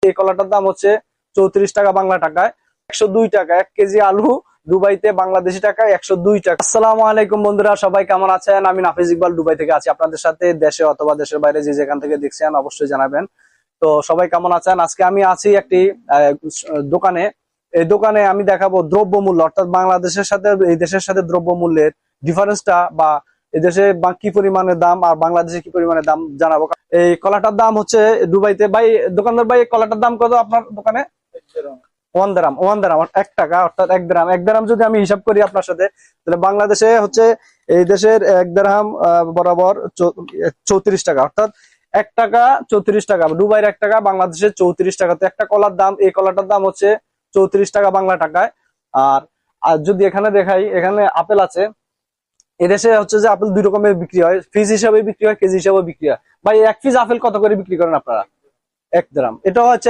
এই কলাটার দাম হচ্ছে 34 টাকা বাংলা টাকায়। 102 টাকা 1 কেজি আলু দুবাইতে বাংলাদেশি টাকায় 102 টাকা। আসসালামু আলাইকুম বন্ধুরা, সবাই কেমন আছেন? আমি নাফিজ ইকবাল দুবাই থেকে আছি আপনাদের সাথে। দেশে অথবা দেশের বাইরে যে যেখান থেকে দেখছেন অবশ্যই জানাবেন। তো সবাই কেমন আছেন? আজকে আমি আছি একটি দোকানে। এই দোকানে আমি দেখাবো দ্রব্যমূল্য, অর্থাৎ বাংলাদেশের সাথে এই দেশের সাথে দ্রব্যমূল্যের ডিফারেন্সটা, বা এই দেশে কি পরিমাণে দাম আর বাংলাদেশে কি পরিমাণে দাম জানাবো। এই কলাটার দাম হচ্ছে দুবাইতে, ভাই দোকানদার ভাই, কলাটার দাম কত আপনার দোকানে? 1 দিরহাম। 1 দিরহাম 1 টাকা, অর্থাৎ 1 দিরহাম। 1 দিরহাম যদি আমি হিসাব করি আপনার সাথে, তাহলে বাংলাদেশে হচ্ছে এই দেশের 1 দিরহাম বরাবর 34 টাকা, অর্থাৎ 1 টাকা 34 টাকা। দুবাইয়ের 1 টাকা, বাংলাদেশের 34 টাকা। তো একটা কলার দাম, এই কলাটার দাম হচ্ছে 34 টাকা বাংলা টাকায়। আর যদি এখানে দেখাই, এখানে আপেল আছে। এদেশে হচ্ছে যে আপেল দুই রকমের বিক্রি হয়, পিস হিসাবে বিক্রি হয়, কেজি হিসাবে বিক্রি হয়। ভাই 1 পিস আপেল কত করে বিক্রি করেন আপনারা? 1 দিরহাম। এটা হচ্ছে